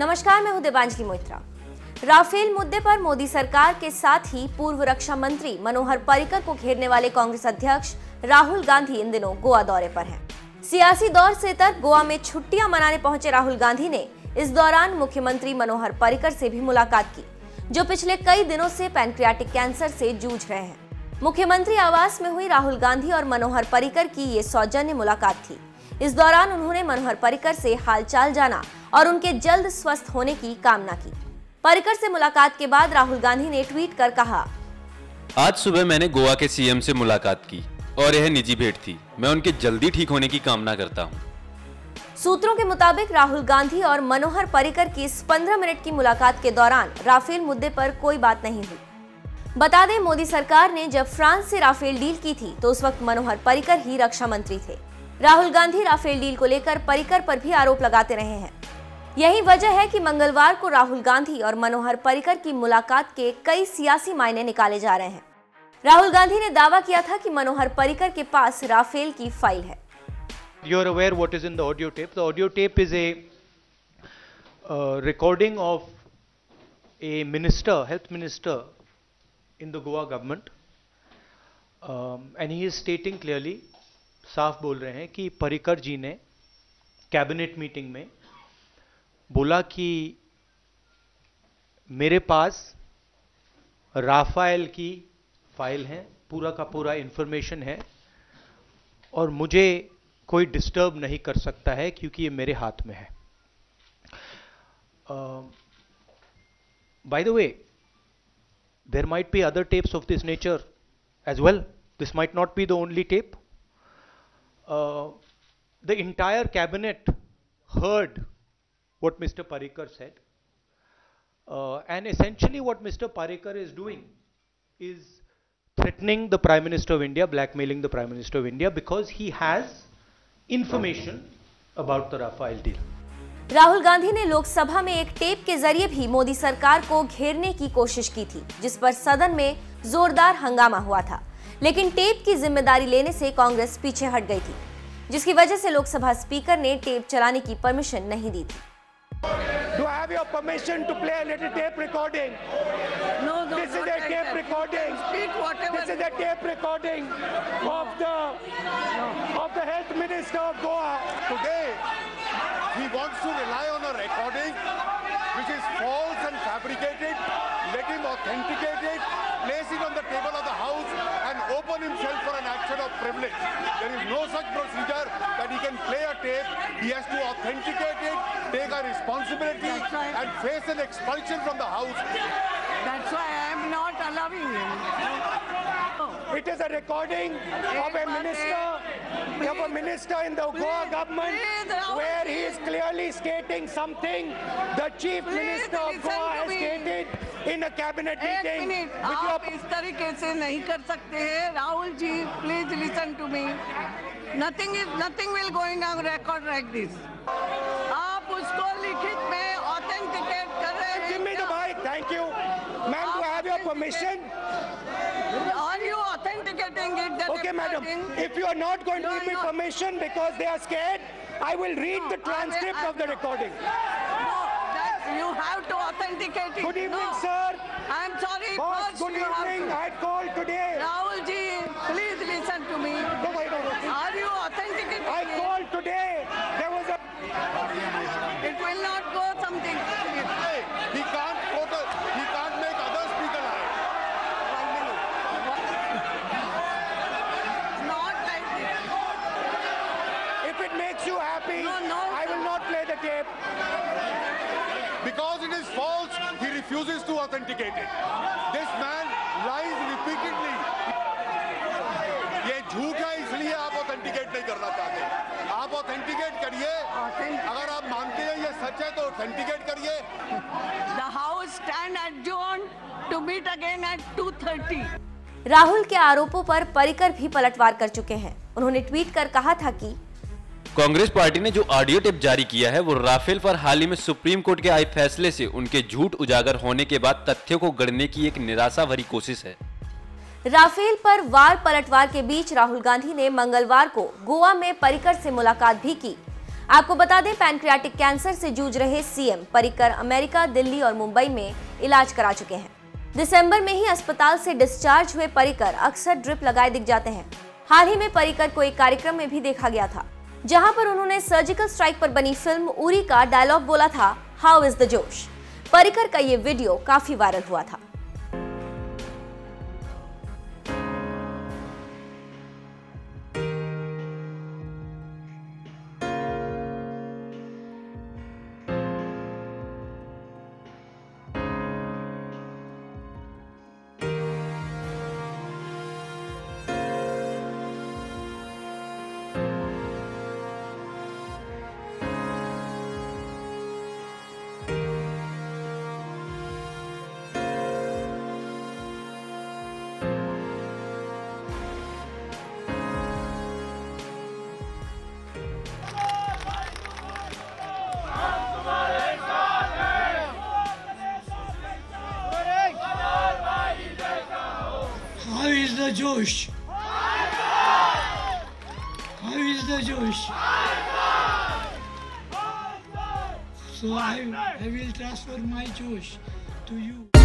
नमस्कार, मैं हूं देवांजलि मोइत्रा। राफेल मुद्दे पर मोदी सरकार के साथ ही पूर्व रक्षा मंत्री मनोहर पर्रिकर को घेरने वाले कांग्रेस अध्यक्ष राहुल गांधी इन दिनों गोवा दौरे पर हैं। सियासी दौर से इतर गोवा में छुट्टियां मनाने पहुंचे राहुल गांधी ने इस दौरान मुख्यमंत्री मनोहर पर्रिकर से भी मुलाकात की, जो पिछले कई दिनों से पैनक्रियाटिक कैंसर से जूझ रहे हैं। मुख्यमंत्री आवास में हुई राहुल गांधी और मनोहर पर्रिकर की ये सौजन्य मुलाकात थी। इस दौरान उन्होंने मनोहर पर्रिकर से हालचाल जाना और उनके जल्द स्वस्थ होने की कामना की। पर्रिकर से मुलाकात के बाद राहुल गांधी ने ट्वीट कर कहा, आज सुबह मैंने गोवा के सीएम से मुलाकात की और यह निजी भेंट थी। मैं उनके जल्दी ठीक होने की कामना करता हूं। सूत्रों के मुताबिक राहुल गांधी और मनोहर पर्रिकर की इस 15 मिनट की मुलाकात के दौरान राफेल मुद्दे पर कोई बात नहीं हुई। बता दें, मोदी सरकार ने जब फ्रांस से राफेल डील की थी तो उस वक्त मनोहर पर्रिकर ही रक्षा मंत्री थे। राहुल गांधी राफेल डील को लेकर पर्रिकर पर भी आरोप लगाते रहे हैं। यही वजह है कि मंगलवार को राहुल गांधी और मनोहर पर्रिकर की मुलाकात के कई सियासी मायने निकाले जा रहे हैं। राहुल गांधी ने दावा किया था कि मनोहर पर्रिकर के पास राफेल की फाइल है। You are aware what is in the audio tape. The audio tape is a recording of a minister, health minister in the Goa government, and he is stating clearly, साफ बोल रहे हैं कि पर्रिकर जी ने cabinet meeting में बोला कि मेरे पास राफेल की फाइल है, पूरा का पूरा इंफॉर्मेशन है और मुझे कोई डिस्टर्ब नहीं कर सकता है क्योंकि ये मेरे हाथ में है। By the way, there might be other tapes of this nature as well. This might not be the only tape. The entire cabinet heard what Mr. Parrikar said, and essentially what Mr. Parrikar is doing is threatening the Prime Minister of India, blackmailing the Prime Minister of India because he has information about the Rafale deal. Rahul Gandhi ने लोकसभा में एक tape के जरिए भी मोदी सरकार को घेरने की कोशिश की थी, जिस पर सदन में जोरदार हंगामा हुआ था। लेकिन टेप की जिम्मेदारी लेने से कांग्रेस पीछे हट गई थी, जिसकी वजह से लोकसभा स्पीकर ने टेप चलाने की परमिशन नहीं दी थी। Do I have your permission to play a little tape recording? No, This is a tape recording. Speak whatever. This is a tape recording of the health minister of Goa. Today, he wants to rely on a recording which is false and fabricated. Let him authenticate it, place it on the table of the House and open himself for an action of privilege. There is no such procedure that he can play a tape. He has to authenticate it, take a responsibility and face an expulsion from the House. That's why I am not allowing him. It is a recording of a minister in the Goa government where he is clearly stating something the chief minister of Goa has stated in a cabinet meeting. एक minute, आप इस तरीके से नहीं कर सकते हैं। Rahul ji, please listen to me. Nothing will going on record like this. आप उसको लिखित में ऑथेंटिकेट कर रहे हैं। Give me the mic, thank you. Ma'am, do I have your permission? Are you authenticating it? That Okay, madam. recording? If you are not going to give me permission because they are scared, I will read the transcript of the recording. No, that you have to authenticate it. Good evening, No. sir. I am sorry. Boss, First good you have evening. to- I called today. Rahul ji, please listen to me. No, wait, no, no. Are you authenticating I it? called today. There was a. It will not go something. Hey, he can't make others speak alive. Not like this. If it makes you happy, No, I will not play the tape. Because it is false, he refuses to authenticate it. This man lies repeatedly. ये झूठ है, इसलिए आप authenticate नहीं करना चाहते। आप authenticate करिए। अगर आप मानते हैं ये सच है तो ऑथेंटिकेट करिए। The house stand adjourned to meet again at 2:30. Rahul के आरोपों पर पर्रिकर भी पलटवार कर चुके हैं। उन्होंने ट्वीट कर कहा था कि कांग्रेस पार्टी ने जो ऑडियो टेप जारी किया है वो राफेल पर हाल ही में सुप्रीम कोर्ट के आए फैसले से उनके झूठ उजागर होने के बाद तथ्यों को गढ़ने की एक निराशा भरी कोशिश है। राफेल पर वार पलटवार के बीच राहुल गांधी ने मंगलवार को गोवा में पर्रिकर से मुलाकात भी की। आपको बता दें, पैनक्रियाटिक कैंसर से जूझ रहे सीएम पर्रिकर अमेरिका, दिल्ली और मुंबई में इलाज करा चुके हैं। दिसंबर में ही अस्पताल से डिस्चार्ज हुए पर्रिकर अक्सर ड्रिप लगाए दिख जाते हैं। हाल ही में पर्रिकर को एक कार्यक्रम में भी देखा गया था, जहां पर उन्होंने सर्जिकल स्ट्राइक पर बनी फिल्म उरी का डायलॉग बोला था, हाउ इज द जोश। पर्रिकर का ये वीडियो काफी वायरल हुआ था। How is the Josh? How is the Josh? So I will transfer my Josh to you.